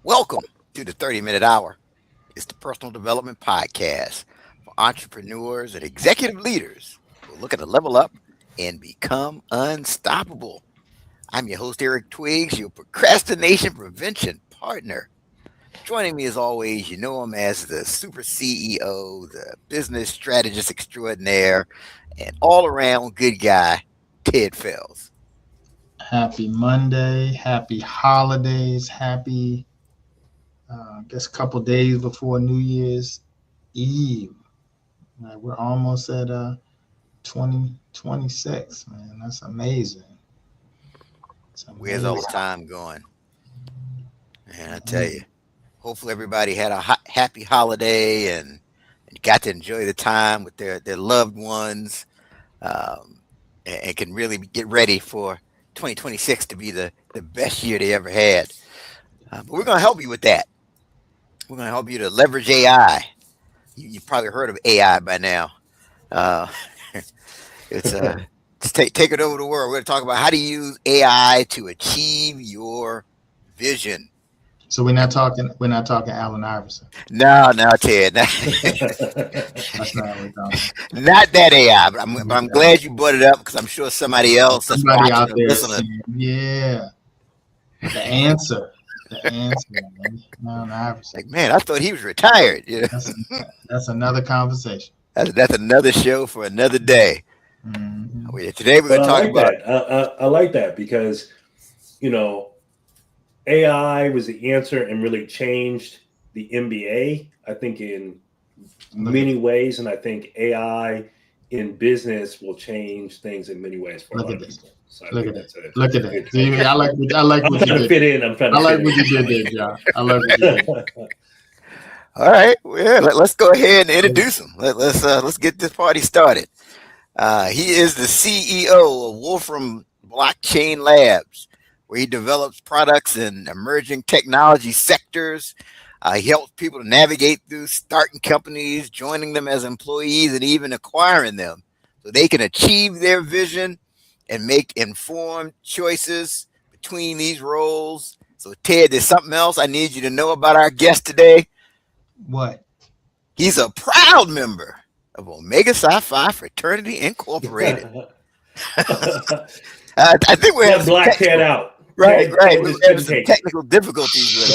Welcome to the 30-Minute Hour. It's the personal development podcast for entrepreneurs and executive leaders who are looking to level up and become unstoppable. I'm your host, Eric Twiggs, your procrastination prevention partner. Joining me as always, you know him as the super CEO, the business strategist extraordinaire, and all around good guy, Ted Fells. Happy Monday, happy holidays, happy, I guess, a couple days before New Year's Eve. We're almost at 2026, man. That's amazing. It's Where's all the amazing. time going? And I tell you, hopefully everybody had a happy holiday and got to enjoy the time with their loved ones, um, and can really get ready for 2026 to be the best year they ever had. But we're going to help you with that. We're going to help you to leverage AI. You've probably heard of AI by now. Uh, it's take it over the world. We're going to talk about how to use AI to achieve your vision. So we're not talking Allen Iverson. No, no, Ted, That's not what we're talking. not that AI. But I'm glad you brought it up because I'm sure somebody else that's Somebody watching out or there is listening. saying, yeah, the answer, man. Allen Iverson. Like, man, I thought he was retired. That's that's another conversation. That's another show for another day. Hmm. Today we're But going I to talk like about. that. I like that because you know AI was the answer and really changed the NBA. I think in Look at many ways, and I think AI in business will change things in many ways for a look lot at of this. people. So I Look think at that. that's a Look at that's a that. good See, I transition. like I'm what you trying to did. fit in. I'm trying I to like fit what you did in. there, John. I like what you did. All right, well, yeah, let's go ahead and introduce him. Let's get this party started. He is the CEO of Wolfram Blockchain Labs, where he develops products in emerging technology sectors. He helps people to navigate through starting companies, joining them as employees, and even acquiring them so they can achieve their vision and make informed choices between these roles. So, Ted, there's something else I need you to know about our guest today. What? He's a proud member of Omega Psi Phi Fraternity Incorporated. I think we're having Yeah, some black cat technical, out. right, right. Ted We is were having some educated. technical difficulties with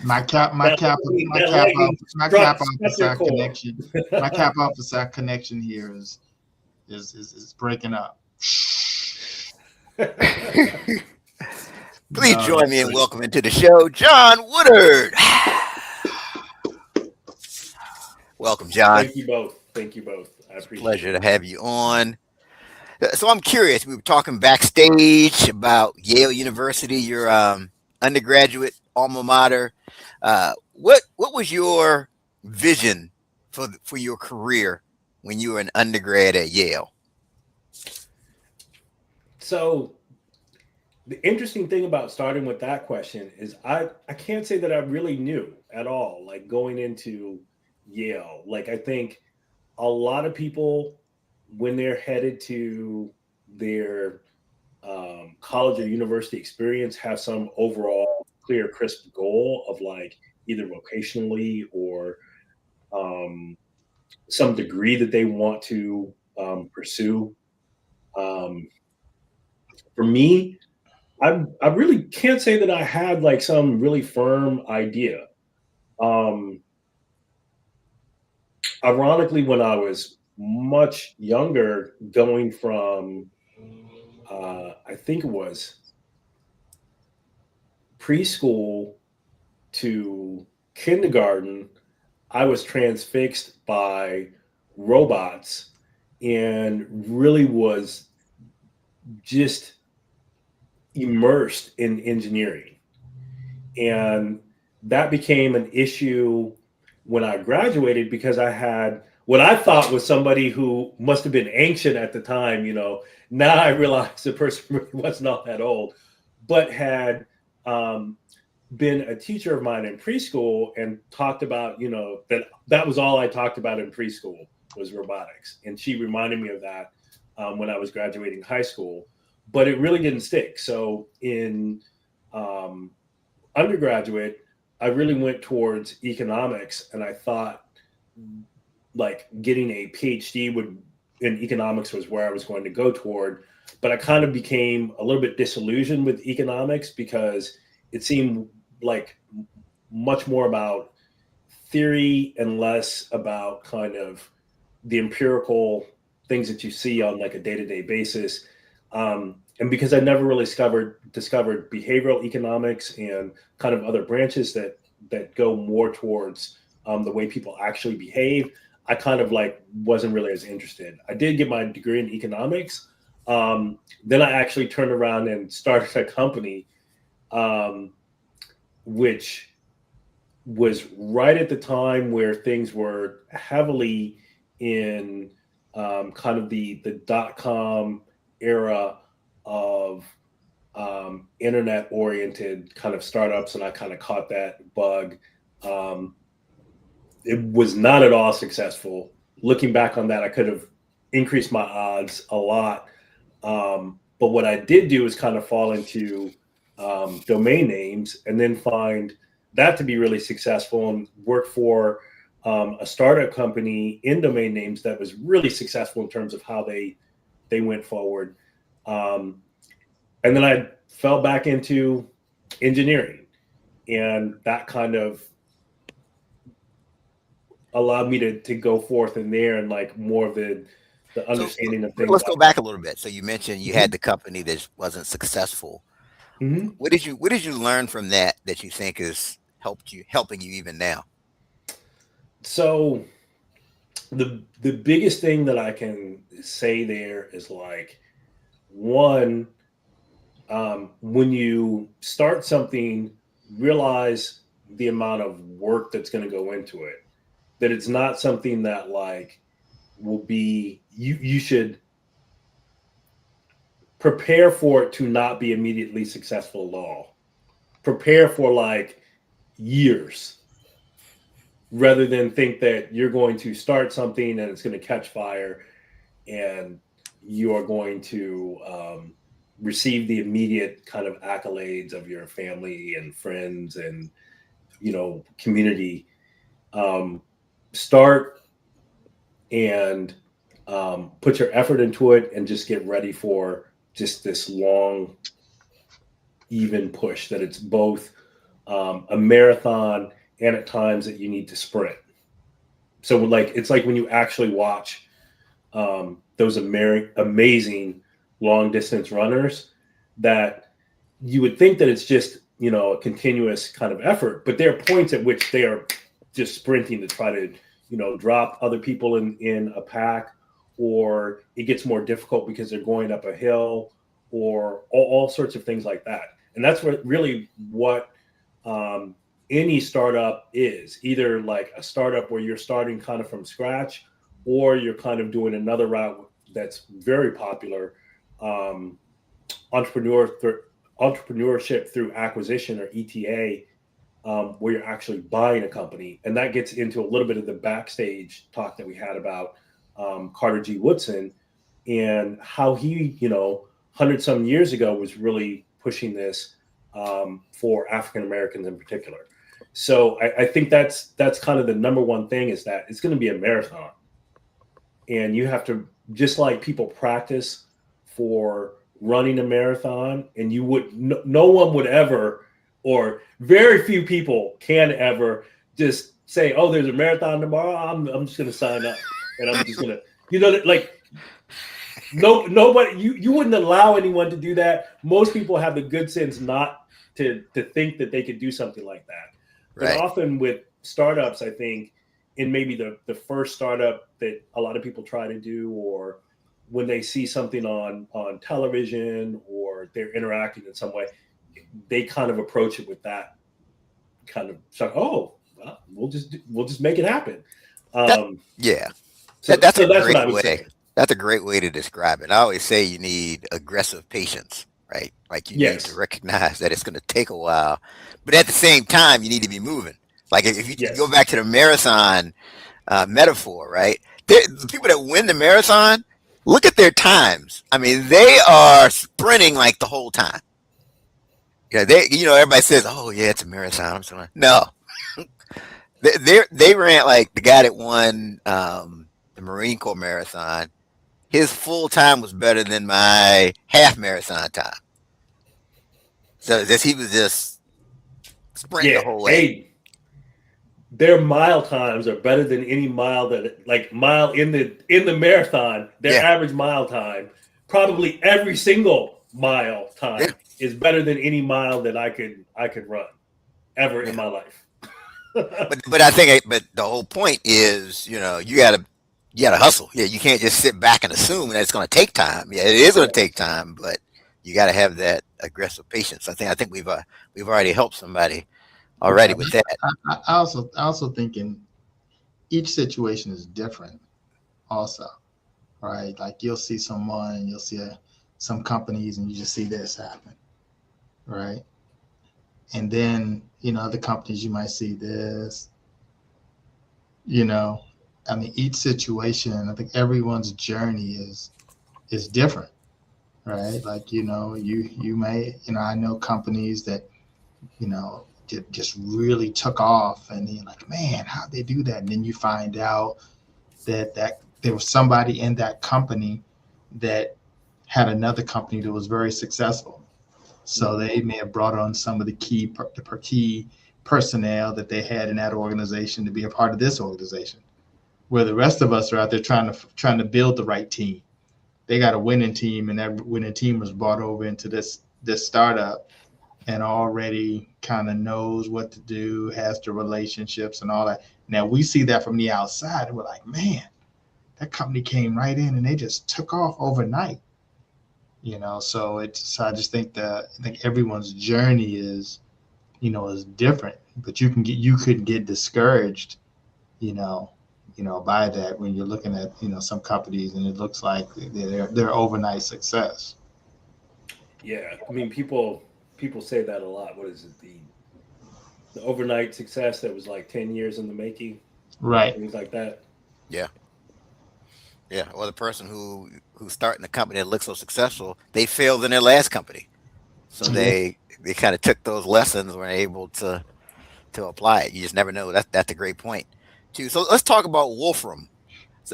My cap, my That cap, lightning, my that cap lightning off, my cap struck your officer core. connection. My cap officer connection here is breaking up. us. Please No, join that's me in great. welcoming to the show, Jon Woodard. Welcome, John. Thank you both. Thank you both. I It's a appreciate pleasure it. to have you on. So I'm curious. We were talking backstage about Yale University, your undergraduate alma mater. What was your vision for your career when you were an undergrad at Yale? So the interesting thing about starting with that question is I can't say that I really knew at all, like going into Yale. Like I think a lot of people when they're headed to their college or university experience have some overall clear, crisp goal of like either vocationally or um, some degree that they want to pursue. Um, for me, I really can't say that I had like some really firm idea. Um, Ironically, when I was much younger, going from I think it was preschool to kindergarten, I was transfixed by robots and really was just immersed in engineering. And that became an issue when I graduated because I had what I thought was somebody who must have been ancient at the time. Now I realize the person really was not that old, but had um, been a teacher of mine in preschool and talked about, that was all I talked about in preschool was robotics. And she reminded me of that when I was graduating high school. but it really didn't stick. So in um, undergraduate, I really went towards economics, and I thought like getting a PhD would in economics was where I was going to go toward. But I kind of became a little bit disillusioned with economics because it seemed like much more about theory and less about kind of the empirical things that you see on like a day-to-day basis. And because I never really discovered behavioral economics and kind of other branches that go more towards the way people actually behave, I kind of like wasn't really as interested. I did get my degree in economics. Then I actually turned around and started a company, which was right at the time where things were heavily in kind of the dot-com era of internet oriented kind of startups, and I kind of caught that bug. It was not at all successful. Looking back on that, I could have increased my odds a lot. But what I did do is kind of fall into domain names, and then find that to be really successful, and work for a startup company in domain names that was really successful in terms of how they went forward. And then I fell back into engineering, and that kind of allowed me to go forth in there and like more of the So understanding of things let's go like back a little bit. So you mentioned you that. had the company that wasn't successful. Mhm. What did you learn from that you think has helping you even now? So the biggest thing that I can say there is like, one, when you start something, realize the amount of work that's going to go into it. That it's not something that like will be you should prepare for it to not be immediately successful at all. Prepare for like years, rather than think that you're going to start something and it's going to catch fire and you are going to receive the immediate kind of accolades of your family and friends and community. Start and put your effort into it, and just get ready for just this long, even push, that it's both a marathon and at times that you need to sprint. So like it's like when you actually watch those amazing long distance runners, that you would think that it's just a continuous kind of effort, but there are points at which they are just sprinting to try to drop other people in a pack, or it gets more difficult because they're going up a hill, or all sorts of things like that. And that's what any startup is, either like a startup where you're starting kind of from scratch, or you're kind of doing another route that's very popular, entrepreneurship through acquisition, or ETA, where you're actually buying a company. And that gets into a little bit of the backstage talk that we had about Carter G. Woodson, and how he, 100 some years ago, was really pushing this for African Americans in particular. So I think that's kind of the number one thing, is that it's going to be a marathon, and you have to, just like people practice for running a marathon, and you would no one would ever, or very few people can ever, just say, oh, there's a marathon tomorrow, I'm just going to sign up, and I'm just going to, like, nobody, you wouldn't allow anyone to do that. Most people have the good sense not to think that they could do something like that. But Right. often with startups, I think, in maybe the first startup that a lot of people try to do, or when they see something on television, or they're interacting in some way, they kind of approach it with that kind of shock. Oh, well, we'll just make it happen. That Um, yeah. so That's a that's what I great would way. say. That's a great way to describe it. I always say you need aggressive patience, right? Like you need to Yes, recognize that it's going to take a while, but at the same time, you need to be moving. Like if you go yes, back to the marathon metaphor, right? The people that win the marathon, Look at their times. I mean, they are sprinting like the whole time. Yeah, everybody says, "Oh, yeah, it's a marathon." I'm sorry. No, they ran like the guy that won the Marine Corps marathon. His full time was better than my half marathon time. So this he was just sprinting Yeah. the whole way. Hey, their mile times are better than any mile that like mile in the marathon. Their Yeah, average mile time, probably every single mile yeah, time, is better than any mile that I could run ever in yeah. my life. But I think but the whole point is you gotta hustle. Yeah, you can't just sit back and assume that it's going to take time. Yeah, it is going to take time, but you got to have that aggressive patience. I think we've already helped somebody already Right. with that. I also thinking each situation is different. Also, right? Like you'll see some companies, and you just see this happen, right? And then other companies you might see this, you know. I mean, each situation. I think everyone's journey is different, right? Like you may I know companies that just really took off, and you're like, man, how'd they do that? And then you find out that there was somebody in that company that had another company that was very successful. So Mhm. they may have brought on some of the key personnel that they had in that organization to be a part of this organization. Where the rest of us are out there trying to build the right team. They got a winning team, and that winning team was brought over into this startup and already kind of knows what to do, has the relationships and all that. Now we see that from the outside, and we're like, man, that company came right in and they just took off overnight. So I just think everyone's journey is different, but you could get discouraged, you know, by that when you're looking at some companies and it looks like they're overnight success. Yeah, I mean people say that a lot. What is it? The overnight success that was like 10 years in the making, Right. things like that. Yeah, yeah. Or the person who's starting the company that looks so successful, they failed in their last company, so Yeah. they kind of took those lessons, were able to apply it. You just never know. That's a great point too. So let's talk about Wolfram.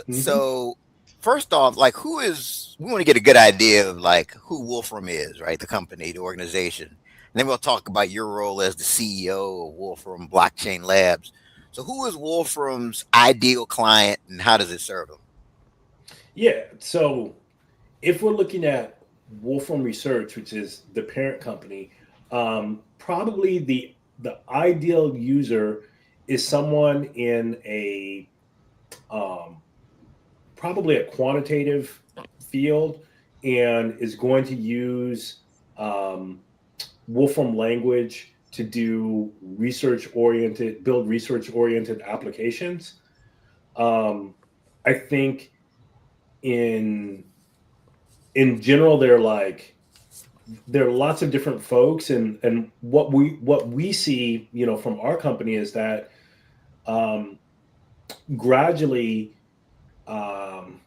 Hmm. So first off, like we want to get a good idea of like who Wolfram is, right? The company, the organization. And then we'll talk about your role as the CEO of Wolfram Blockchain Labs. So who is Wolfram's ideal client and how does it serve them? Yeah. So if we're looking at Wolfram Research, which is the parent company, probably the ideal user is someone in a um, probably a quantitative field and is going to use um, Wolfram language to build research oriented applications. Um, I think in in general, there are lots of different folks, and what we see, from our company is that um, gradually um,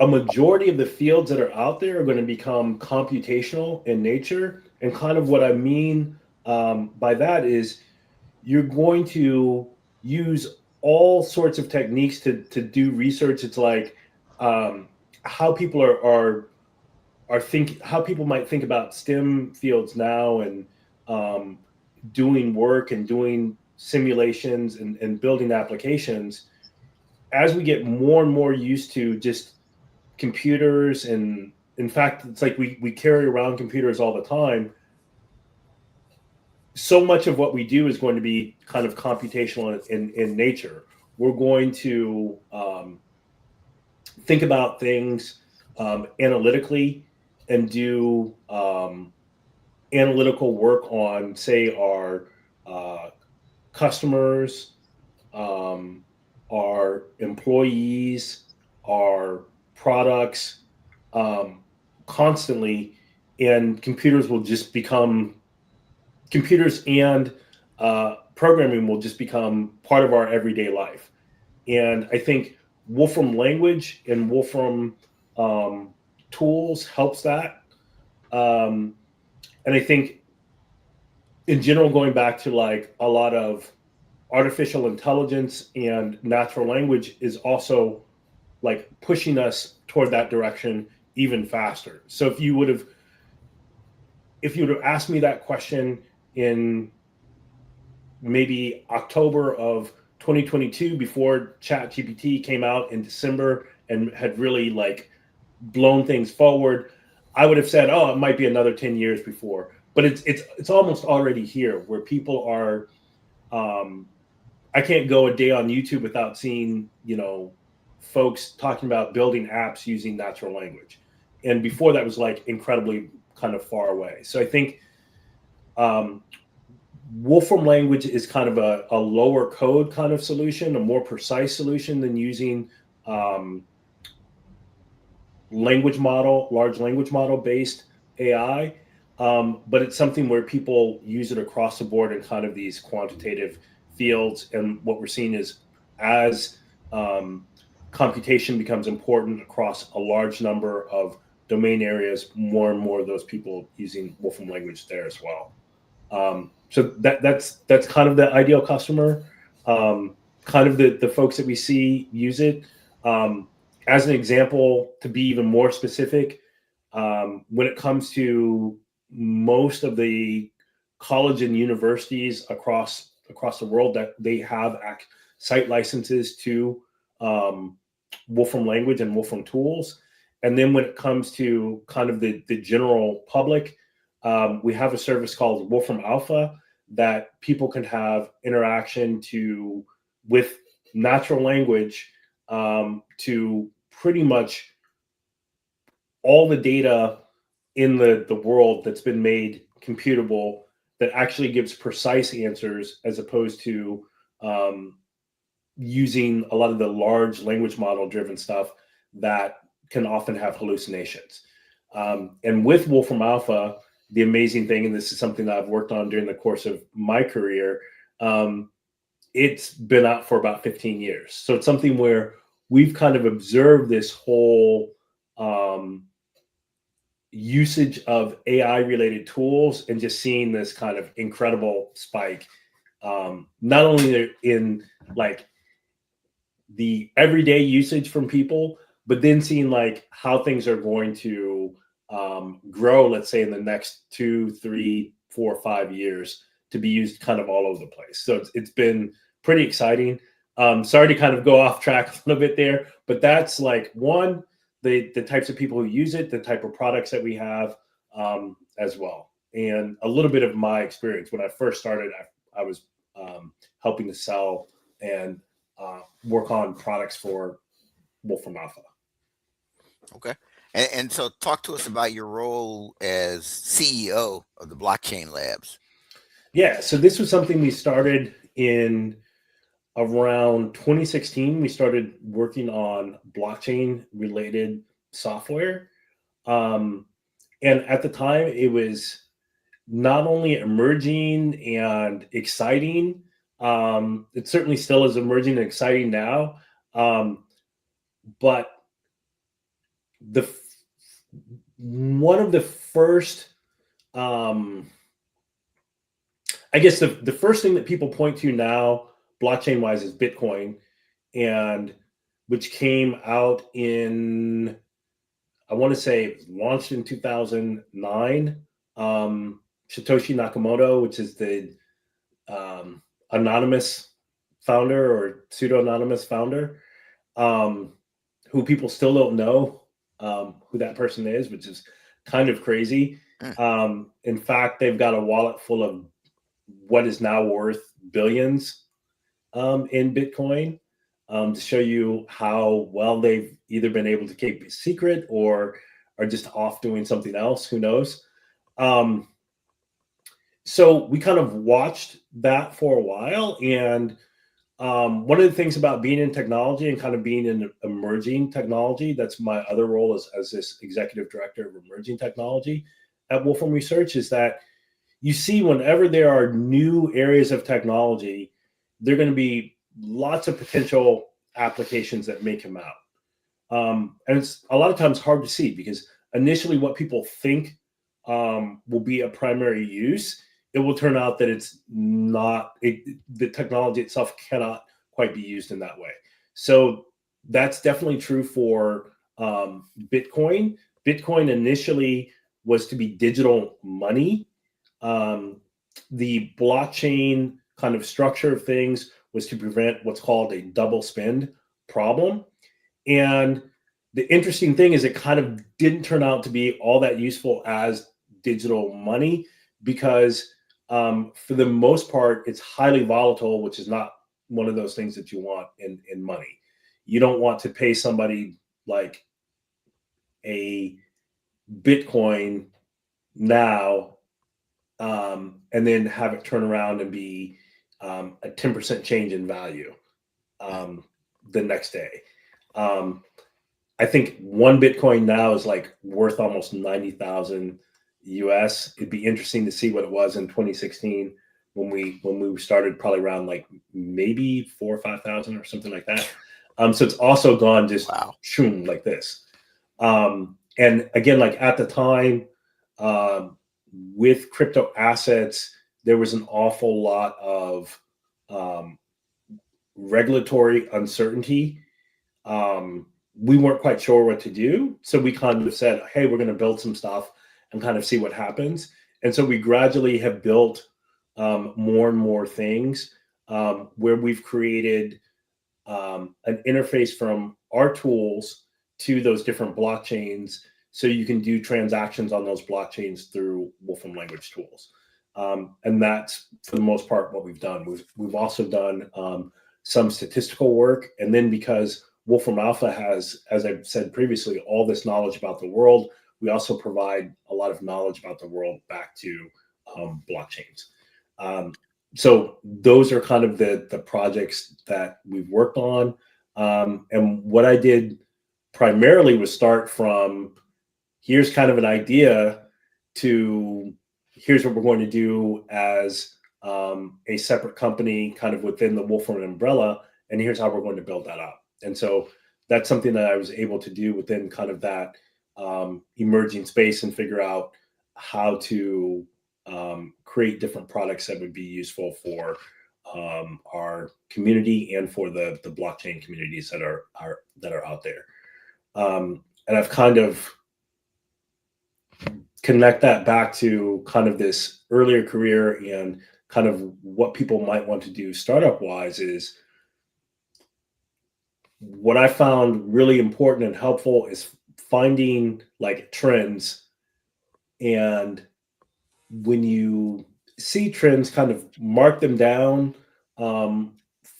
a majority of the fields that are out there are going to become computational in nature. And kind of what I mean by that is you're going to use all sorts of techniques to do research. It's like um, how people how people might think about STEM fields now, and um, doing work and doing simulations and building applications. As we get more and more used to just computers, and in fact it's like we carry around computers all the time, so much of what we do is going to be kind of computational in nature. We're going to think about things analytically and do analytical work on, say, our uh, customers, um, our employees, our products, um, constantly, and computers and programming will just become part of our everyday life. And I think Wolfram language and Wolfram tools helps that. And I think in general, going back to like a lot of artificial intelligence and natural language is also like pushing us toward that direction even faster. So if you would have asked me that question in maybe October of 2022, before ChatGPT came out in December and had really like blown things forward, I would have said, "Oh, it might be another 10 years before." But it's almost already here, where people are. I can't go a day on YouTube without seeing folks talking about building apps using natural language, and before that was like incredibly kind of far away. So I think um, Wolfram language is kind of a lower code kind of solution, a more precise solution than using um, large language model based AI. But it's something where people use it across the board in kind of these quantitative fields. And what we're seeing is as um, computation becomes important across a large number of domain areas, more and more of those people using Wolfram language there as well. So that's kind of the ideal customer, kind of the folks that we see use it. Um, as an example, to be even more specific, when it comes to most of the college and universities across the world, that they have site licenses to Wolfram language and Wolfram tools. And then when it comes to kind of the general public, we have a service called Wolfram Alpha that people can have interaction with natural language to pretty much all the data in the world that's been made computable, that actually gives precise answers, as opposed to um, using a lot of the large language model driven stuff that can often have hallucinations. And with Wolfram Alpha, the amazing thing, and this is something that I've worked on during the course of my career, it's been out for about 15 years. So it's something where we've kind of observed this whole usage of AI related tools and just seeing this kind of incredible spike, not only in like the everyday usage from people, but then seeing like how things are going to grow, let's say in the next 2, 3, 4, 5 years, to be used kind of all over the place. So it's been pretty exciting. Sorry to kind of go off track a little bit there, but that's like one, the types of people who use it, the type of products that we have as well. And a little bit of my experience. When I first started, I was helping to sell and work on products for Wolfram Alpha. Okay. And so talk to us about your role as CEO of the Blockchain Labs. Yeah, so this was something we started in around 2016. We started working on blockchain related software. And at the time, it was not only emerging and exciting, it certainly still is emerging and exciting now. But one of the first, I guess the first thing that people point to now, blockchain wise, is Bitcoin, and which came out in, I want to say it was launched in 2009. Satoshi Nakamoto, which is the anonymous founder or pseudo-anonymous founder, who people still don't know who that person is, which is kind of crazy. In fact, they've got a wallet full of what is now worth billions in Bitcoin, to show you how well they've either been able to keep it secret or are just off doing something else. Who knows? So we kind of watched that for a while. And one of the things about being in technology and kind of being in emerging technology, that's my other role as this executive director of emerging technology at Wolfram Research, is that you see whenever there are new areas of technology, there are going to be lots of potential applications that may come out. And it's a lot of times hard to see because initially what people think will be a primary use, it will turn out that it's not, the technology itself cannot quite be used in that way. So that's definitely true for Bitcoin. Bitcoin initially was to be digital money. The blockchain kind of structure of things was to prevent what's called a double spend problem. And the interesting thing is it kind of didn't turn out to be all that useful as digital money because for the most part, it's highly volatile, which is not one of those things that you want in money. You don't want to pay somebody like a Bitcoin now and then have it turn around and be a 10% change in value the next day. I think one Bitcoin now is like worth almost 90,000 US. It'd be interesting to see what it was in 2016 when we started, probably around like maybe 4,000 or 5,000 or something like that. So it's also gone just shoom like this. And again, like at the time, with crypto assets, there was an awful lot of regulatory uncertainty. We weren't quite sure what to do. So we kind of said, hey, we're going to build some stuff and kind of see what happens. And so we gradually have built more and more things where we've created an interface from our tools to those different blockchains, so you can do transactions on those blockchains through Wolfram language tools. And that's, for the most part, what we've done. We've also done some statistical work. And then because Wolfram Alpha has, as I've said previously, all this knowledge about the world, we also provide a lot of knowledge about the world back to blockchains. So those are kind of the projects that we've worked on. And what I did primarily was start from, here's kind of an idea, to here's what we're going to do as a separate company kind of within the Wolfram umbrella, and here's how we're going to build that up. And so that's something that I was able to do within kind of that emerging space and figure out how to create different products that would be useful for our community and for the blockchain communities that are out there. And I've kind of connect that back to kind of this earlier career and kind of what people might want to do startup wise. Is what I found really important and helpful is finding like trends. And when you see trends, kind of mark them down,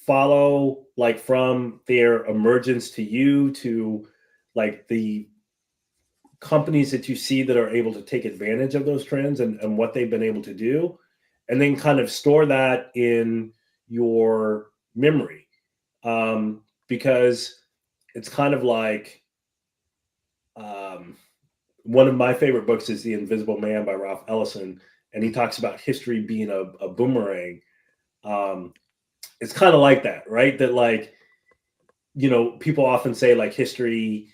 follow like from their emergence to you to like the companies that you see that are able to take advantage of those trends and what they've been able to do, and then kind of store that in your memory. Because it's kind of like, one of my favorite books is The Invisible Man by Ralph Ellison, and he talks about history being a boomerang. It's kind of like that, right? That like, people often say like history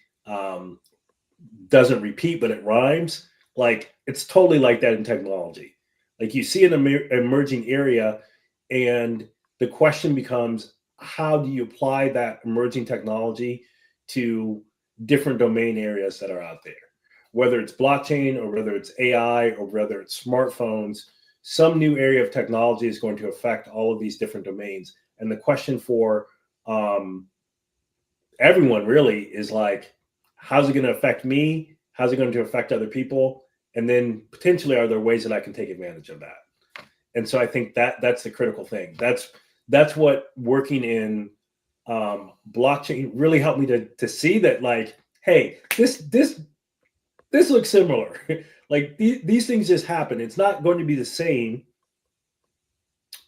doesn't repeat, but it rhymes. Like it's totally like that in technology. Like you see an emerging area, and the question becomes, how do you apply that emerging technology to different domain areas that are out there? Whether it's blockchain or whether it's AI or whether it's smartphones, some new area of technology is going to affect all of these different domains. And the question for everyone really is like, how's it going to affect me? How's it going to affect other people? And then potentially, are there ways that I can take advantage of that? And so I think that's the critical thing. That's what working in blockchain really helped me to see that, like, hey, this looks similar. Like these things just happen. It's not going to be the same,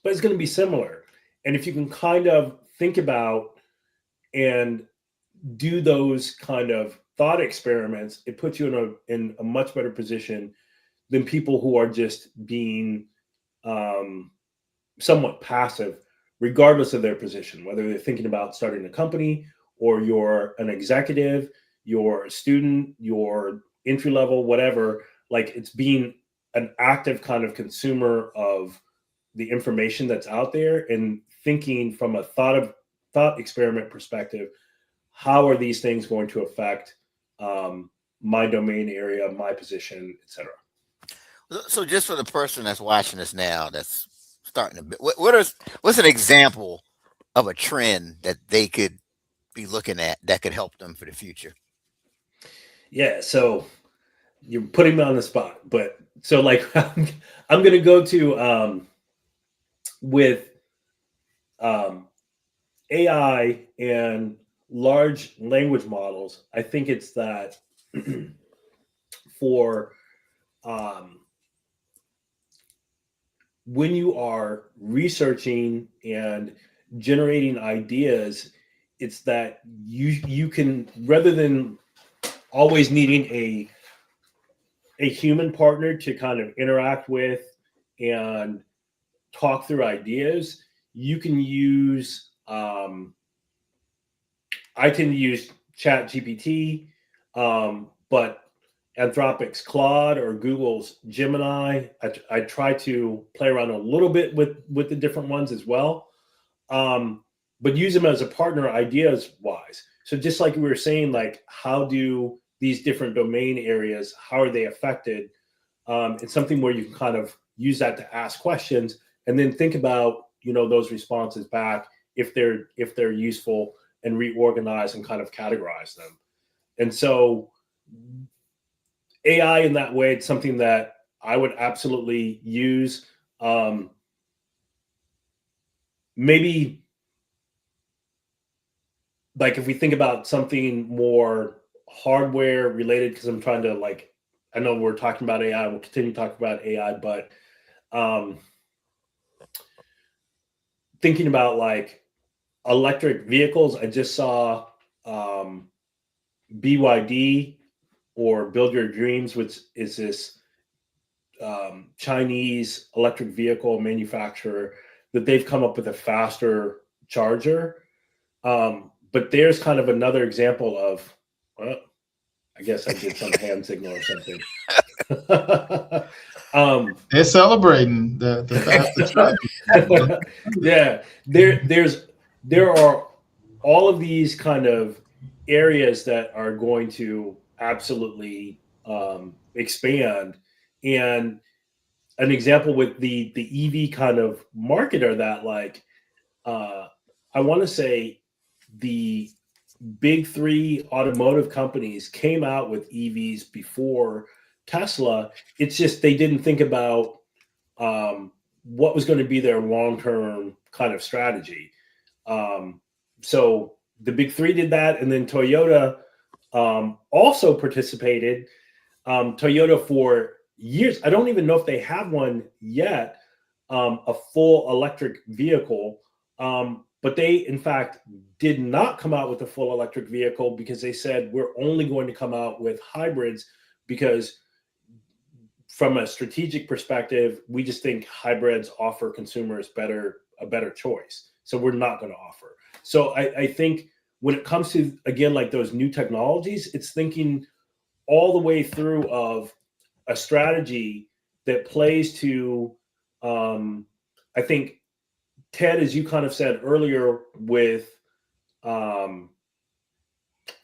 but it's going to be similar. And if you can kind of think about and do those kind of thought experiments, it puts you in a much better position than people who are just being somewhat passive regardless of their position, whether they're thinking about starting a company or you're an executive, you're a student, you're entry level, whatever. Like, it's being an active kind of consumer of the information that's out there and thinking from a thought experiment perspective, how are these things going to affect my domain area, my position, etc. So just for the person that's watching us now, that's starting to, what's an example of a trend that they could be looking at that could help them for the future? Yeah, so you're putting me on the spot, but so like I'm going to go to with AI and large language models. I think it's that for um, when you are researching and generating ideas, it's that you can, rather than always needing a human partner to kind of interact with and talk through ideas, you can use I can use Chat GPT, but Anthropic's Claude or Google's Gemini, I try to play around a little bit with the different ones as well, but use them as a partner ideas wise. So just like we were saying, like, how do these different domain areas, how are they affected? It's something where you can kind of use that to ask questions and then think about, those responses back, if they're useful, and reorganize and kind of categorize them. And so AI in that way, it's something that I would absolutely use. Maybe like if we think about something more hardware related, because I'm trying to, like, I know we're talking about AI, we'll continue talking about AI, but thinking about like electric vehicles, I just saw BYD, or Build Your Dreams, which is this Chinese electric vehicle manufacturer, that they've come up with a faster charger. But there's kind of another example of, well, I guess I did some hand signal or something. They're celebrating the faster Yeah, there are all of these kind of areas that are going to absolutely expand. And an example with the EV kind of market are that, like, I want to say the big three automotive companies came out with EVs before Tesla. It's just they didn't think about what was going to be their long-term kind of strategy. So the big three did that, and then Toyota also participated. Toyota for years, I don't even know if they have one yet, a full electric vehicle. But they, in fact, did not come out with a full electric vehicle because they said, we're only going to come out with hybrids because from a strategic perspective, we just think hybrids offer consumers a better choice. So we're not going to offer. So I think when it comes to, again, like those new technologies, it's thinking all the way through of a strategy that plays to, I think, Ted, as you kind of said earlier, with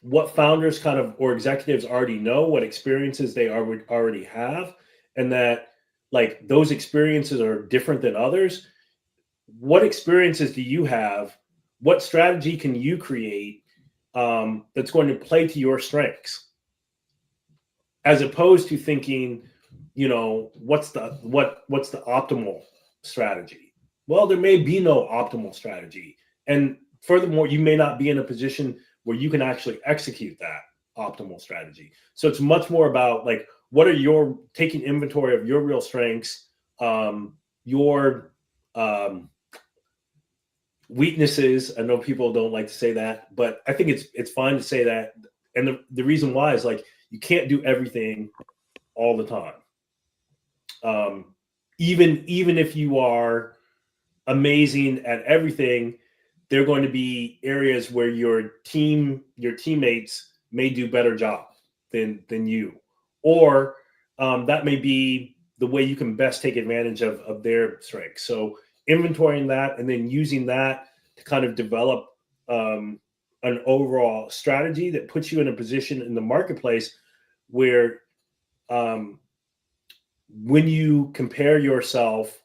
what founders kind of, or executives already know, what experiences they already have, and that, like, those experiences are different than others. What experiences do you have? What strategy can you create that's going to play to your strengths, as opposed to thinking, what's the optimal strategy? Well, there may be no optimal strategy. And furthermore, you may not be in a position where you can actually execute that optimal strategy. So it's much more about, like, what are taking inventory of your real strengths, your weaknesses. I know people don't like to say that, but I think it's fine to say that. And the reason why is, like, you can't do everything all the time. Even if you are amazing at everything, there are going to be areas where your teammates may do better job than you, or that may be the way you can best take advantage of their strengths. So inventorying that and then using that to kind of develop an overall strategy that puts you in a position in the marketplace where when you compare yourself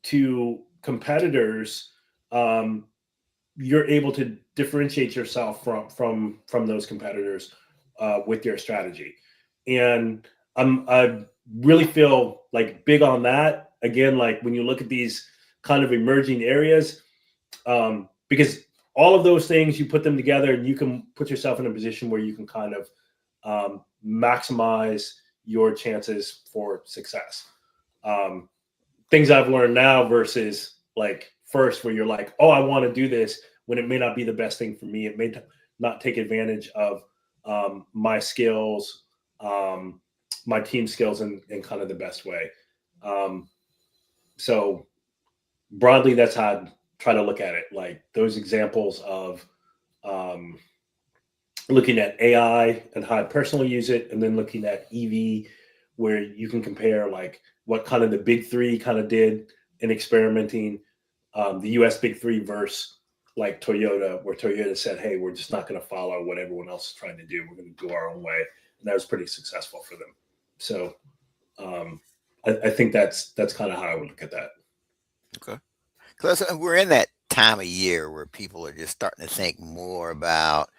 to competitors, you're able to differentiate yourself from those competitors with your strategy. And I really feel like big on that. Again, like when you look at these kind of emerging areas, because all of those things, you put them together and you can put yourself in a position where you can kind of maximize your chances for success. Things I've learned now versus like first, where you're like, oh, I want to do this, when it may not be the best thing for me. It may not take advantage of my skills, my team skills in kind of the best way. So broadly, that's how I try to look at it. Like those examples of looking at AI and how I personally use it, and then looking at EV, where you can compare like what kind of the big three kind of did in experimenting, the US big three versus like Toyota, where Toyota said, hey, we're just not going to follow what everyone else is trying to do. We're going to go our own way. And that was pretty successful for them. So I think that's kind of how I would look at that. Okay. Because we're in that time of year where people are just starting to think more about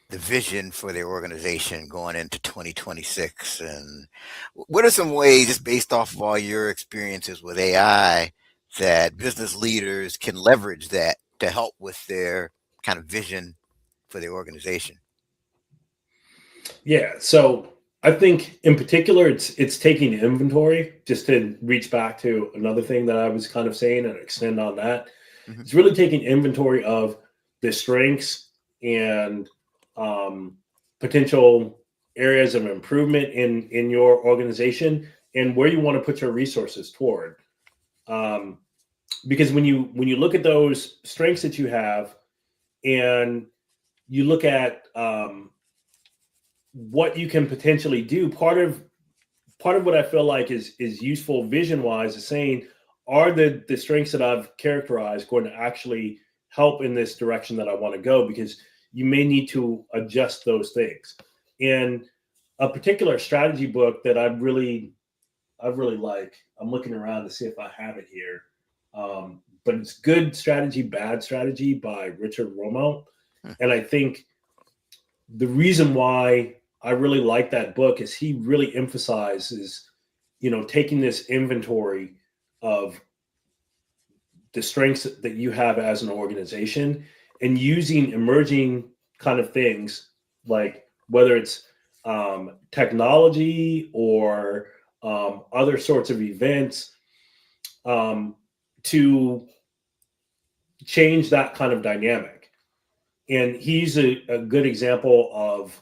the vision for their organization going into 2026. And what are some ways, just based off of all your experiences with AI, that business leaders can leverage that to help with their kind of vision for their organization? Yeah. So I think in particular, it's taking inventory, just to reach back to another thing that I was kind of saying and extend on that. Mhm. It's really taking inventory of the strengths and potential areas of improvement in your organization, and where you want to put your resources toward. Because when you look at those strengths that you have, and you look at what you can potentially do, part of what I feel like is useful vision wise is saying, are the strengths that I've characterized going to actually help in this direction that I want to go? Because you may need to adjust those things. And a particular strategy book that I really like, I'm looking around to see if I have it here. But it's Good Strategy, Bad Strategy by Richard Romelt. Hmm. And I think the reason why I really like that book is he really emphasizes, taking this inventory of the strengths that you have as an organization, and using emerging kind of things, like whether it's technology or other sorts of events, to change that kind of dynamic. And he's a good example of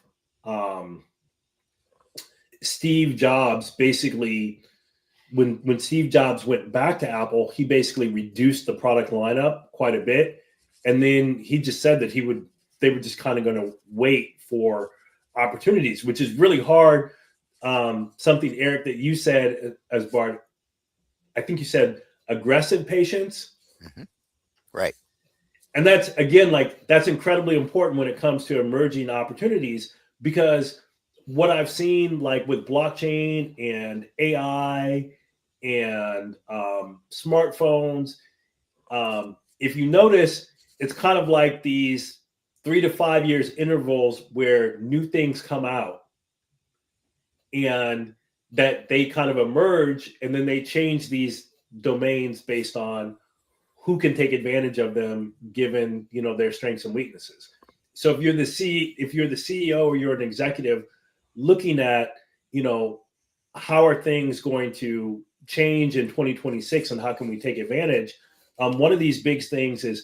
Steve Jobs. Basically, when Steve Jobs went back to Apple, he basically reduced the product lineup quite a bit, and then he just said that they were just kind of going to wait for opportunities, which is really hard. Something, Eric, that you said as Bart, I think you said aggressive patience. Mhm. Right. And that's, again, like that's incredibly important when it comes to emerging opportunities, because what I've seen, like with blockchain and AI and smartphones, if you notice, it's kind of like these 3 to 5 years intervals where new things come out, and that they kind of emerge, and then they change these domains based on who can take advantage of them, given their strengths and weaknesses. So if you're the CEO or you're an executive looking at how are things going to change in 2026 and how can we take advantage, one of these big things is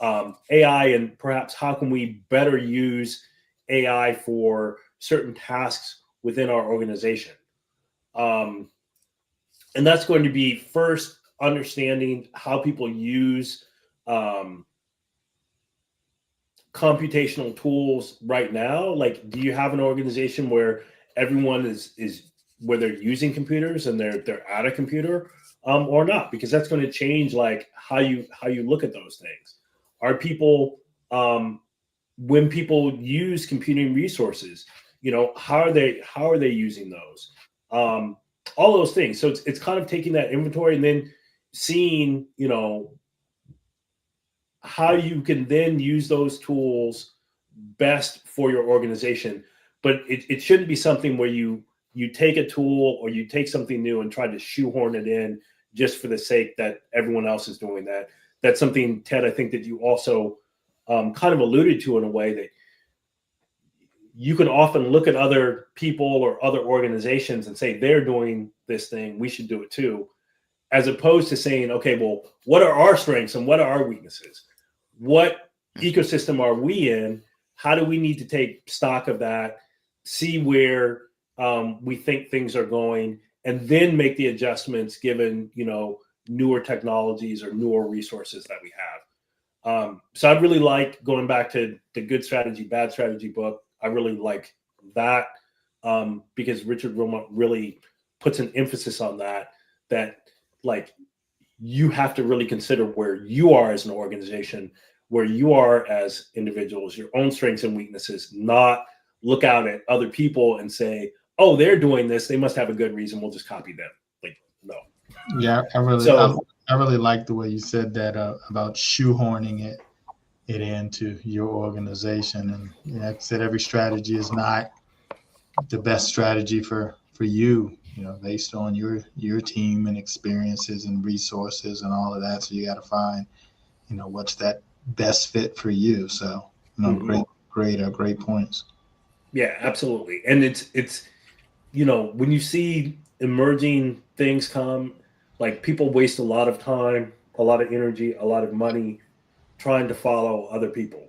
AI, and perhaps how can we better use AI for certain tasks within our organization. And that's going to be first understanding how people use computational tools right now? Like, do you have an organization where everyone is where they're using computers and they're at a computer, or not? Because that's going to change like how you look at those things. Are people, when people use computing resources, how are they using those? All those things. So it's kind of taking that inventory and then seeing, how you can then use those tools best for your organization. But it shouldn't be something where you take a tool or you take something new and try to shoehorn it in just for the sake that everyone else is doing that. That's something, Ted, I think that you also kind of alluded to in a way that you can often look at other people or other organizations and say they're doing this thing, we should do it too, as opposed to saying, okay, well, what are our strengths and what are our weaknesses? What ecosystem are we in? How do we need to take stock of that, see where we think things are going, and then make the adjustments given, newer technologies or newer resources that we have. So I really like going back to the Good Strategy, Bad Strategy book. I really like that because Richard Wilmot really puts an emphasis on that like you have to really consider where you are as an organization, where you are as individuals, your own strengths and weaknesses, not look out at other people and say, oh, they're doing this, they must have a good reason, we'll just copy them. Like, no. Yeah, I really like the way you said that about shoehorning it into your organization. And like I said, every strategy is not the best strategy for you, based on your team and experiences and resources and all of that. So you got to find, what's that best fit for you. So, great points. Yeah, absolutely. And it's when you see emerging things come, like people waste a lot of time, a lot of energy, a lot of money trying to follow other people.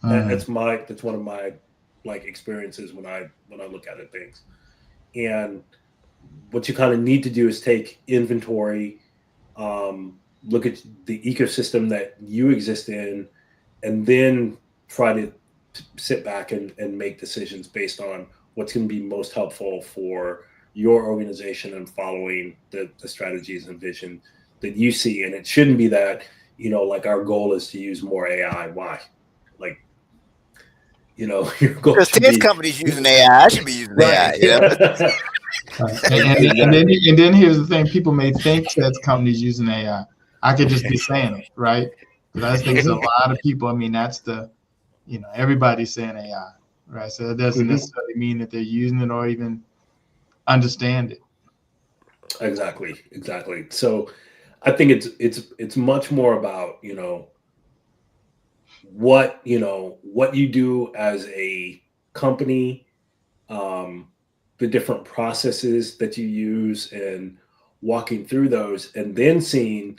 That's one of my like experiences when I look at things. And what you kind of need to do is take inventory, look at the ecosystem that you exist in, and then try to sit back and make decisions based on what's going to be most helpful for your organization and following the strategies and vision that you see. And it shouldn't be that, like our goal is to use more AI. Why? Like, your goal Because should Ted's be company's using AI. I should be using AI. right. And then here's the thing: people may think that companies using AI. I could just be saying it, right? Because I just think it's a lot of people. I mean, that's everybody's saying AI, right? So that doesn't necessarily mean that they're using it or even understand it. Exactly. So I think it's much more about what you do as a company, the different processes that you use, and walking through those, and then seeing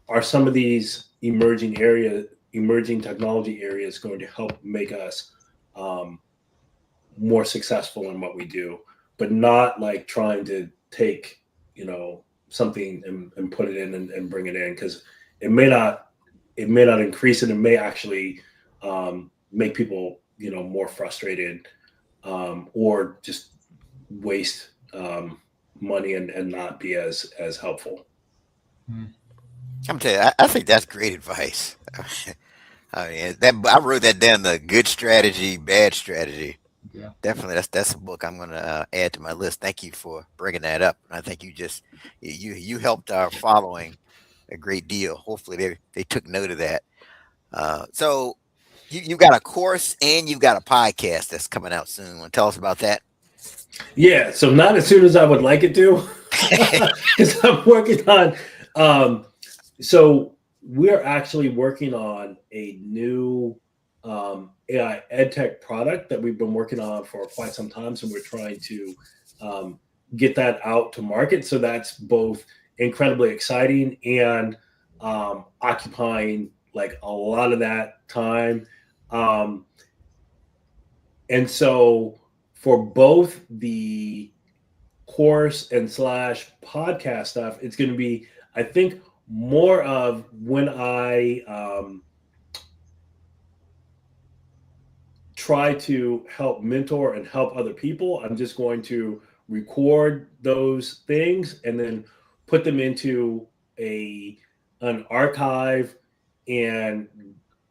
are some of these emerging technology areas going to help make us more successful in what we do, but not like trying to take something and put it in and bring it in, because it may not increase it. It may actually make people more frustrated, or just waste money and not be as helpful. I'm gonna tell you, I think that's great advice. I mean, I wrote that down. The Good Strategy, Bad Strategy. Yeah. Definitely, that's a book I'm gonna add to my list. Thank you for bringing that up. I think you helped our following a great deal. Hopefully, they took note of that. So you've got a course and you've got a podcast that's coming out soon. Want to tell us about that? Yeah, so not as soon as I would like it to, because I'm working on. So we're actually working on a new AI edtech product that we've been working on for quite some time. So we're trying to get that out to market. So that's both incredibly exciting and occupying like a lot of that time. And so for both the course and / podcast stuff, it's going to be, I think, more of when I try to help mentor and help other people. I'm just going to record those things and then put them into an archive and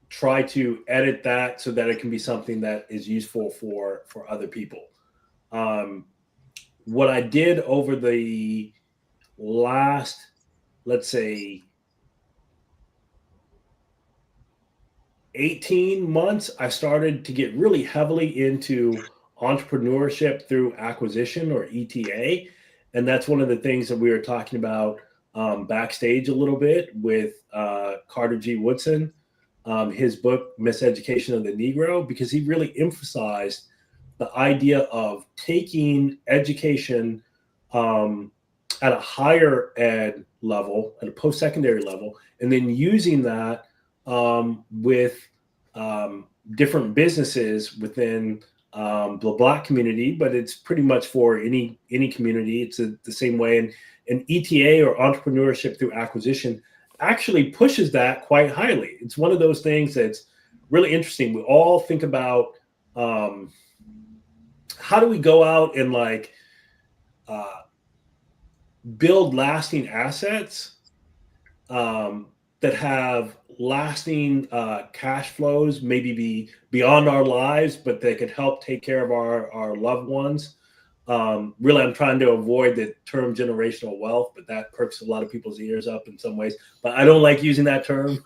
try to edit that so that it can be something that is useful for other people. What I did over the last, let's say, 18 months, I started to get really heavily into entrepreneurship through acquisition, or ETA. And that's one of the things that we were talking about backstage a little bit with Carter G. Woodson, his book, Miseducation of the Negro, because he really emphasized the idea of taking education at a higher ed level, at a post-secondary level, and then using that with different businesses within the Black community, but it's pretty much for any community. It's the same way. And ETA, or entrepreneurship through acquisition, actually pushes that quite highly. It's one of those things that's really interesting. We all think about how do we go out and build lasting assets that have lasting cash flows, maybe be beyond our lives, but they could help take care of our loved ones. Really, I'm trying to avoid the term generational wealth, but that perks a lot of people's ears up in some ways. But I don't like using that term.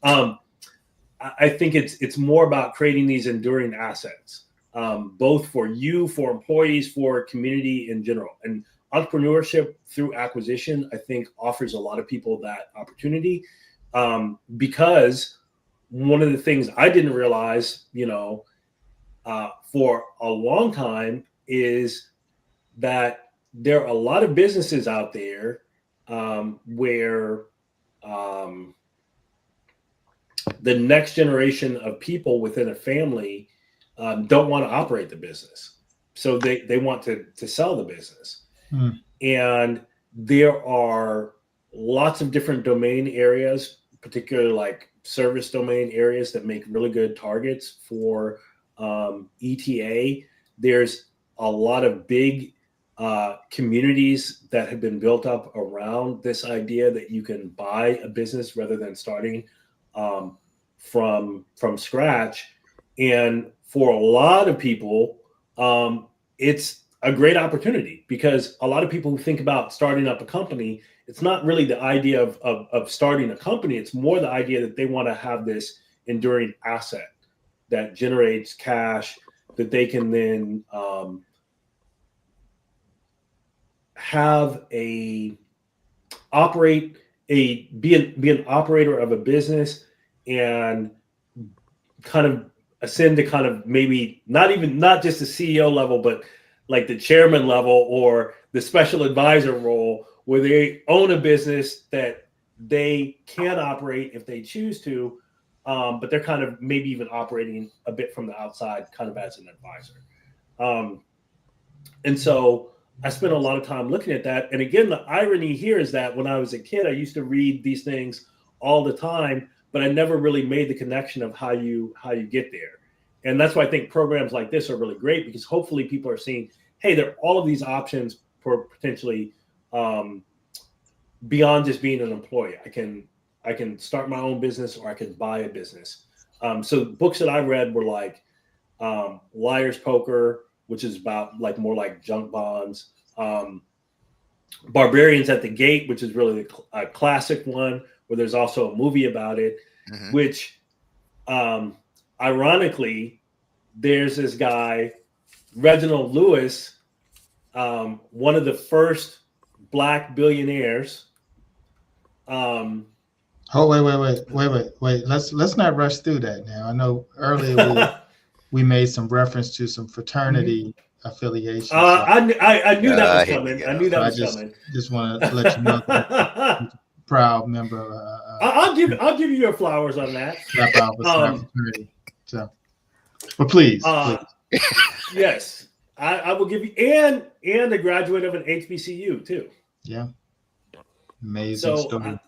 I think it's more about creating these enduring assets, both for you, for employees, for community in general. And entrepreneurship through acquisition, I think, offers a lot of people that opportunity, because one of the things I didn't realize, for a long time, is that there are a lot of businesses out there where the next generation of people within a family don't want to operate the business. So they want to sell the business. And there are lots of different domain areas, particularly like service domain areas, that make really good targets for ETA. There's a lot of big communities that have been built up around this idea that you can buy a business rather than starting from scratch. And for a lot of people, it's a great opportunity, because a lot of people who think about starting up a company, it's not really the idea of starting a company. It's more the idea that they want to have this enduring asset that generates cash that they can then be an operator of a business, and kind of ascend to kind of maybe not just the CEO level, but like the chairman level or the special advisor role, where they own a business that they can operate if they choose to, but they're kind of maybe even operating a bit from the outside, kind of as an advisor. And so I spent a lot of time looking at that. And again, the irony here is that when I was a kid, I used to read these things all the time, but I never really made the connection of how you get there. And that's why I think programs like this are really great, because hopefully people are seeing, hey, there are all of these options for potentially beyond just being an employee. I can start my own business, or I can buy a business. So books that I read were like Liar's Poker, which is about more like junk bonds. Barbarians at the Gate, which is really a classic one, where there's also a movie about it, which ironically, there's this guy, Reginald Lewis, one of the first Black billionaires. Oh, wait. Let's not rush through that now. I know earlier we made some reference to some fraternity affiliations. I knew that was coming. I knew that was coming. Just want to let you know that proud member. I'll give you your flowers on that. Fraternity. So, but please. Yes, I will give you and a graduate of an HBCU too. Yeah. Amazing So story.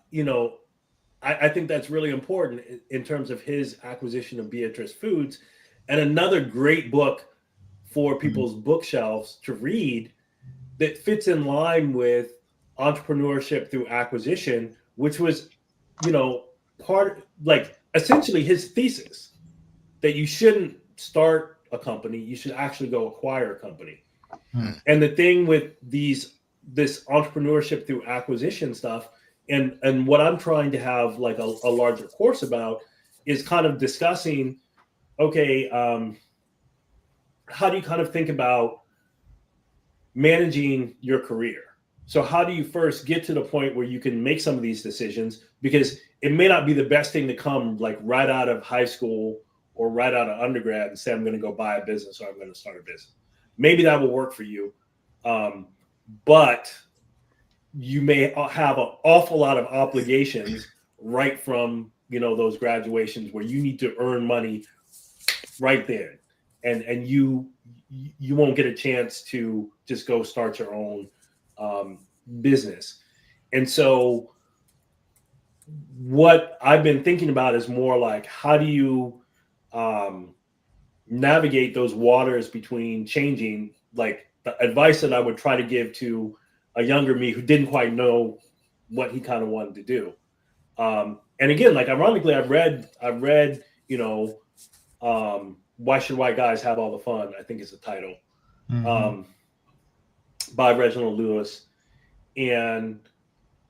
I think that's really important in terms of his acquisition of Beatrice Foods, and another great book for people's bookshelves to read that fits in line with entrepreneurship through acquisition, which was, part like essentially his thesis that you shouldn't start a company, you should actually go acquire a company. Mm. And the thing with this entrepreneurship through acquisition stuff, and what I'm trying to have like a larger course about is kind of discussing, okay, how do you kind of think about managing your career? So how do you first get to the point where you can make some of these decisions? Because it may not be the best thing to come like right out of high school or right out of undergrad and say, I'm going to go buy a business or I'm going to start a business. Maybe that will work for you. But you may have an awful lot of obligations right from, those graduations where you need to earn money right there. And you won't get a chance to just go start your own business. And so what I've been thinking about is more like, how do you navigate those waters between changing, like the advice that I would try to give to a younger me who didn't quite know what he kind of wanted to do. And again, like ironically, I've read, Why Should White Guys Have All the Fun? I think is the title, by Reginald Lewis. And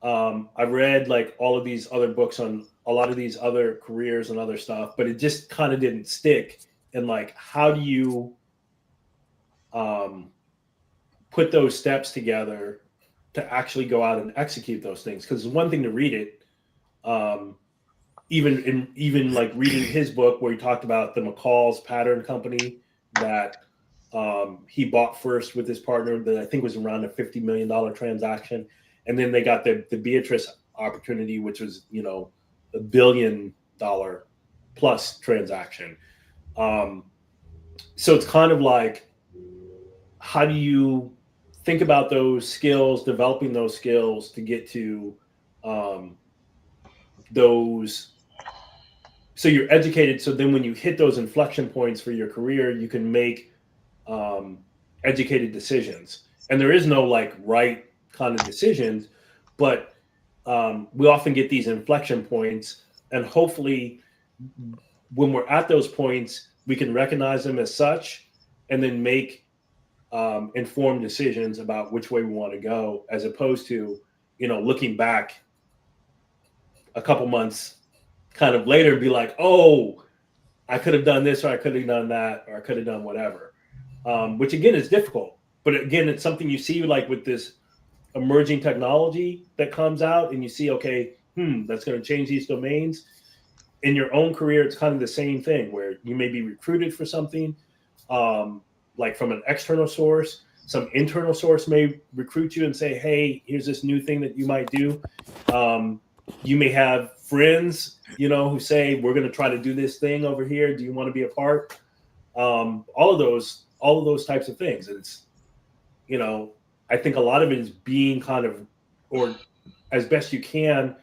I read like all of these other books on a lot of these other careers and other stuff, but it just kind of didn't stick. And like, how do you put those steps together to actually go out and execute those things? Because it's one thing to read it, even like reading his book where he talked about the McCall's Pattern Company that he bought first with his partner, that I think was around a $50 million transaction. And then they got the Beatrice opportunity, which was, $1 billion plus transaction. So it's kind of like, how do you think about those skills, developing those skills to get to those. So you're educated. So then when you hit those inflection points for your career, you can make educated decisions. And there is no like right kind of decisions, but we often get these inflection points, and hopefully when we're at those points, we can recognize them as such and then make informed decisions about which way we want to go, as opposed to, looking back a couple months kind of later and be like, oh, I could have done this, or I could have done that, or I could have done whatever, which again is difficult. But again, it's something you see like with this emerging technology that comes out, and you see, okay, that's going to change these domains. In your own career, it's kind of the same thing where you may be recruited for something, like from an external source. Some internal source may recruit you and say, hey, here's this new thing that you might do. You may have friends, who say, we're going to try to do this thing over here. Do you want to be a part? All of those types of things. And it's, I think a lot of it is being kind of, or as best you can,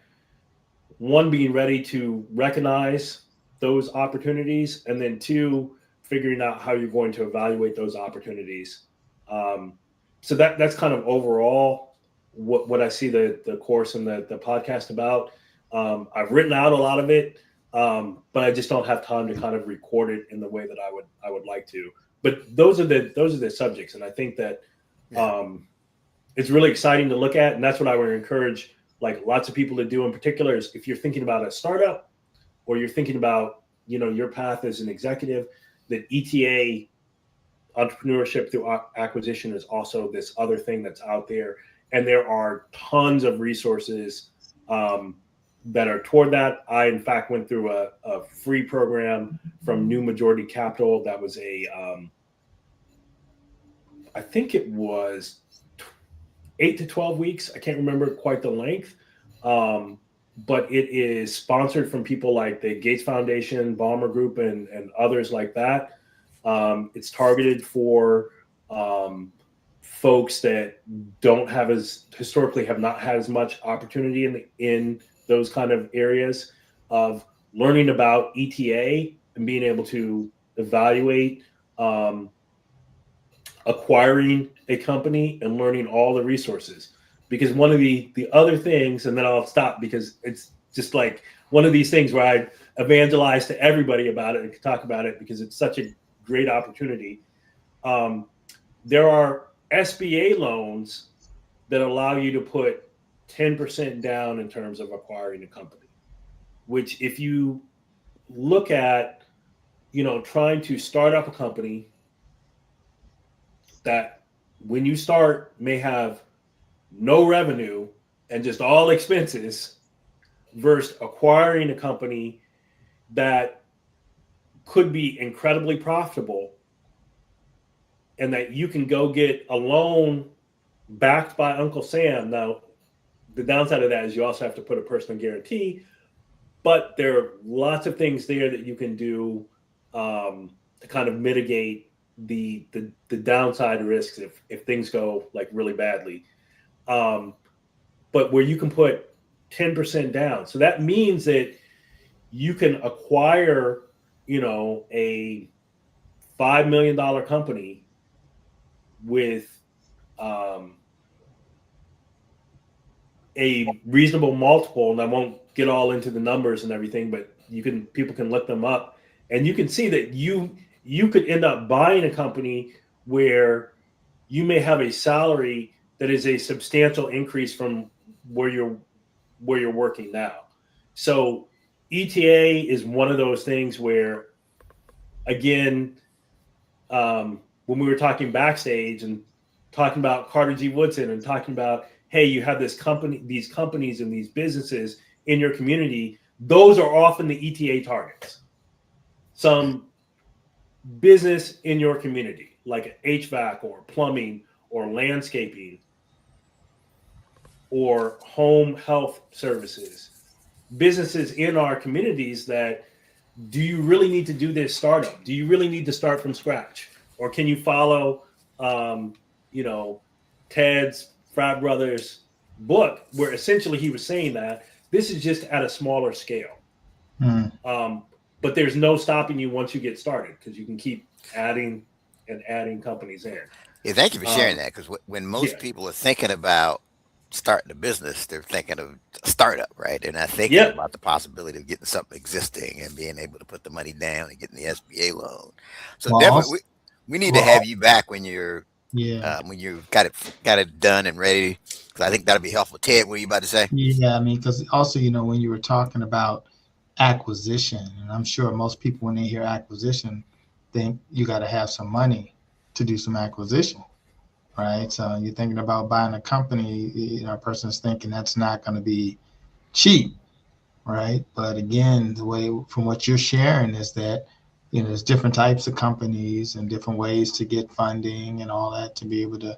one, being ready to recognize those opportunities, and then two, figuring out how you're going to evaluate those opportunities. So that's kind of overall what I see the course and the podcast about. I've written out a lot of it, but I just don't have time to kind of record it in the way that I would like to. But those are the subjects, and I think that it's really exciting to look at, and that's what I would encourage like lots of people to do. In particular, is if you're thinking about a startup, or you're thinking about your path as an executive, that ETA, entrepreneurship through acquisition, is also this other thing that's out there, and there are tons of resources that are toward that. I in fact went through a free program from New Majority Capital that was I think it was 8 to 12 weeks. I can't remember quite the length, but it is sponsored from people like the Gates Foundation, Balmer Group, and others like that. It's targeted for folks that don't have as historically have not had as much opportunity in those kind of areas of learning about ETA and being able to evaluate acquiring a company and learning all the resources. Because one of the other things, and then I'll stop because it's just like one of these things where I evangelize to everybody about it and talk about it because it's such a great opportunity. There are SBA loans that allow you to put 10% down in terms of acquiring a company, which if you look at, trying to start up a company that when you start may have no revenue and just all expenses versus acquiring a company that could be incredibly profitable and that you can go get a loan backed by Uncle Sam. Now, the downside of that is you also have to put a personal guarantee, but there are lots of things there that you can do to kind of mitigate the downside risks if things go like really badly. But where you can put 10% down. So that means that you can acquire, a $5 million company with a reasonable multiple. And I won't get all into the numbers and everything, but people can look them up and you can see that you could end up buying a company where you may have a salary that is a substantial increase from where you're working now. So ETA is one of those things where, again, when we were talking backstage and talking about Carter G. Woodson and talking about, hey, you have these companies and these businesses in your community, those are often the ETA targets. Some business in your community, like HVAC or plumbing or landscaping or home health services, businesses in our communities that, do you really need to do this startup? Do you really need to start from scratch? Or can you follow, Ted's Frat Brothers book, where essentially he was saying that this is just at a smaller scale. But there's no stopping you once you get started because you can keep adding and adding companies in. Yeah, thank you for sharing that. Because when most people are thinking about starting a business, they're thinking of a startup, right? They're not thinking about the possibility of getting something existing and being able to put the money down and getting the SBA loan. So definitely, we need to have you back when you're when you've got it done and ready. Because I think that'll be helpful. Ted, what are you about to say? Yeah, I mean, because also, when you were talking about acquisition, and I'm sure most people when they hear acquisition think you got to have some money to do some acquisition, right? So you're thinking about buying a company, a person's thinking that's not going to be cheap, right? But again, the way from what you're sharing is that there's different types of companies and different ways to get funding and all that to be able to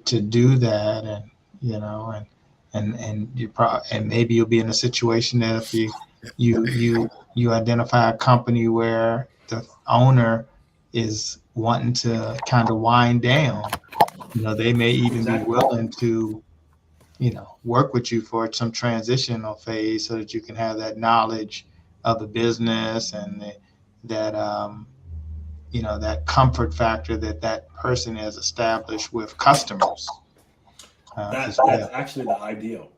do that, and and you and maybe you'll be in a situation that if you identify a company where the owner is wanting to kind of wind down, they may even be willing to work with you for some transitional phase so that you can have that knowledge of the business and that that comfort factor that person has established with customers. That's actually the ideal,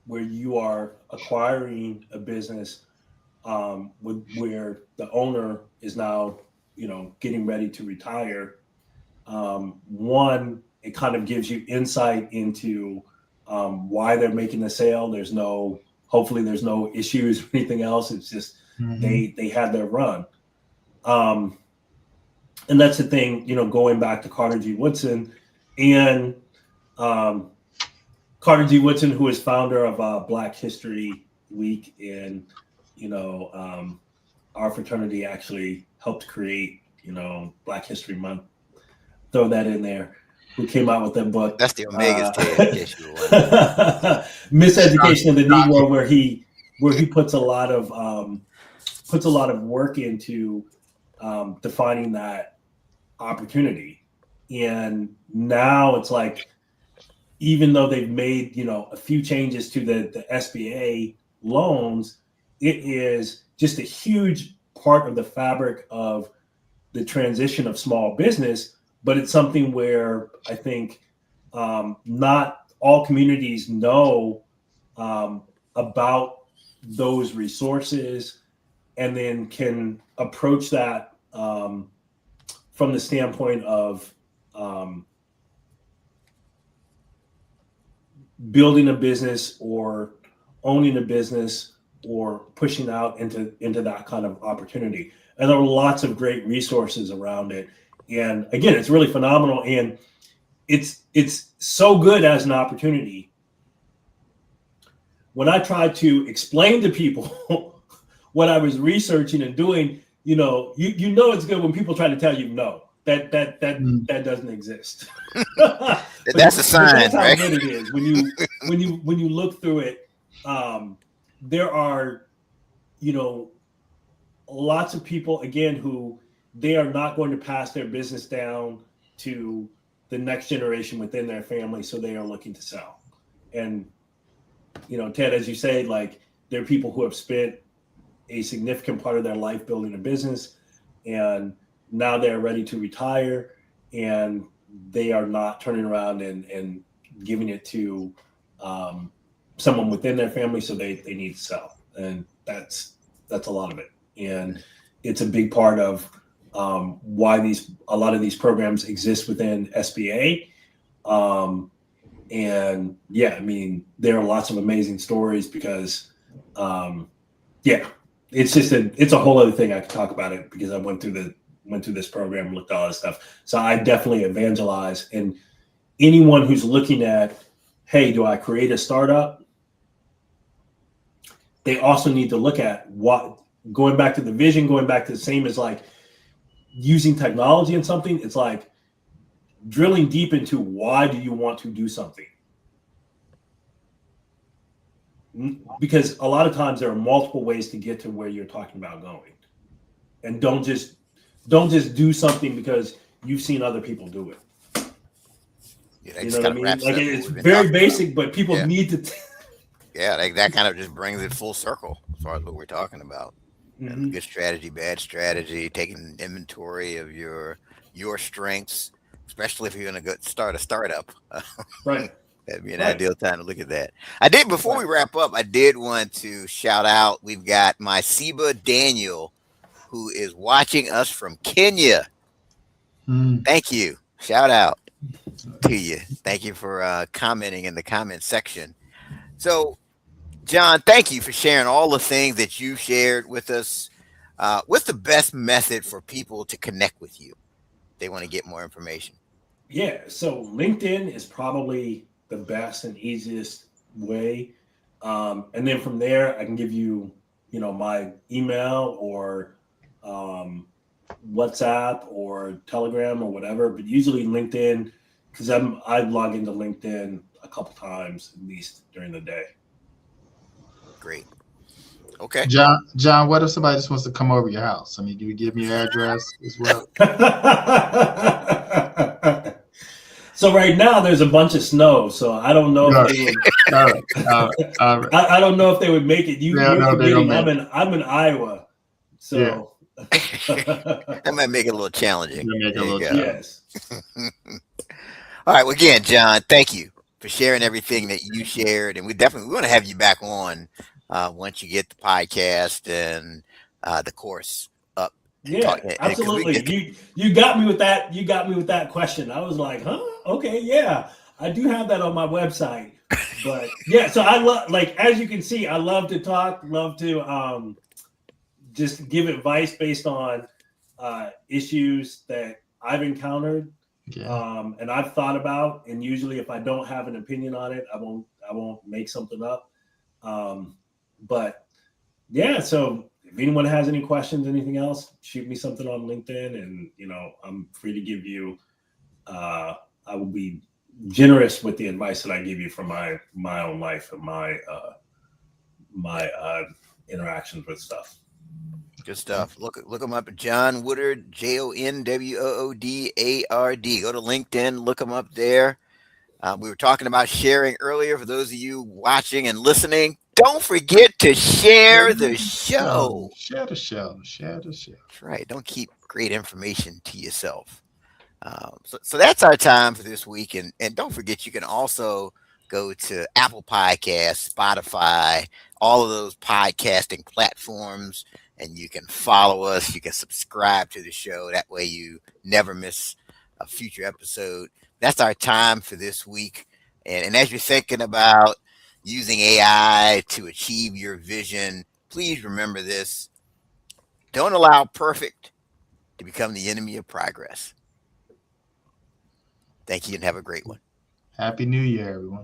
where you are acquiring a business where the owner is now, getting ready to retire. One, it kind of gives you insight into why they're making the sale. Hopefully there's no issues or anything else. It's just they had their run. And that's the thing, going back to Carter G. Woodson and Carter G. Woodson, who is founder of Black History Week, and our fraternity actually helped create, Black History Month. Throw that in there. Who came out with that book? That's the Omega's Ted, in case you were wondering. Miseducation of the Negro, where he puts a lot of work into defining that opportunity. And now it's like, even though they've made, a few changes to the SBA loans, it is just a huge part of the fabric of the transition of small business. But it's something where I think not all communities know about those resources, and then can approach that from the standpoint of building a business or owning a business or pushing out into that kind of opportunity. And there are lots of great resources around it. And again, it's really phenomenal. And it's so good as an opportunity. When I tried to explain to people what I was researching and doing, it's good when people try to tell you no. That doesn't exist. That's a sign, that's how right? good it is when you look through it. There are, lots of people again who they are not going to pass their business down to the next generation within their family, so they are looking to sell. And Ted, as you say, like, there are people who have spent a significant part of their life building a business, and now they're ready to retire, and they are not turning around and giving it to someone within their family, so they need to sell. And that's a lot of it. And it's a big part of why a lot of these programs exist within SBA. And yeah, I mean, there are lots of amazing stories because it's just it's a whole other thing. I could talk about it because I went through this program and looked at all this stuff. So I definitely evangelize. And anyone who's looking at, hey, do I create a startup? They also need to look at going back to the vision, going back to the same as like using technology in something. It's like drilling deep into why do you want to do something? Because a lot of times there are multiple ways to get to where you're talking about going. And don't just do something because you've seen other people do it. Yeah, You know what I mean? Like, it's what we've been very talking basic, about. but people Yeah. need to. Yeah, that kind of just brings it full circle as far as what we're talking about. And good strategy, bad strategy, taking inventory of your strengths, especially if you're going to start a startup. Right. That'd be an Right. ideal time to look at that. I did, before we wrap up, I did want to shout out. We've got my Seba Daniel, who is watching us from Kenya. Thank you. Shout out to you. Thank you for commenting in the comment section. So, Jon, thank you for sharing all the things that you shared with us. What's the best method for people to connect with you? They want to get more information. Yeah. So LinkedIn is probably the best and easiest way. And then from there, I can give you, my email or WhatsApp or Telegram or whatever. But usually LinkedIn, because I log into LinkedIn a couple times at least during the day. Great. Okay. Jon, what if somebody just wants to come over your house? I mean, do you give me your address as well? So right now there's a bunch of snow, so I don't know if they would. All right. I don't know if they would make it. You're forgetting I'm in Iowa, so That might make it a little challenging. Yes. All right. Well, again, Jon, thank you for sharing everything that you shared, and we want to have you back on once you get the podcast and the course up. Yeah, absolutely. You got me with that. You got me with that question. I was like, huh? Okay, yeah. I do have that on my website. But yeah, so I love, like, as you can see, I love to talk, love to just give advice based on issues that I've encountered. Yeah. And I've thought about, and usually if I don't have an opinion on it, I won't make something up. But yeah, so if anyone has any questions, anything else, shoot me something on LinkedIn, and I'm free to give you. I will be generous with the advice that I give you from my own life and my interactions with stuff. Good stuff. Look him up. Jon Woodard, JonWoodard. Go to LinkedIn. Look him up there. We were talking about sharing earlier. For those of you watching and listening, don't forget to share the show. Share the show. Share the show. That's right. Don't keep great information to yourself. So that's our time for this week. And don't forget, you can also go to Apple Podcasts, Spotify, all of those podcasting platforms, and you can follow us. You can subscribe to the show. That way you never miss a future episode. That's our time for this week. And as you're thinking about using AI to achieve your vision, please remember this. Don't allow perfect to become the enemy of progress. Thank you and have a great one. Happy New Year, everyone.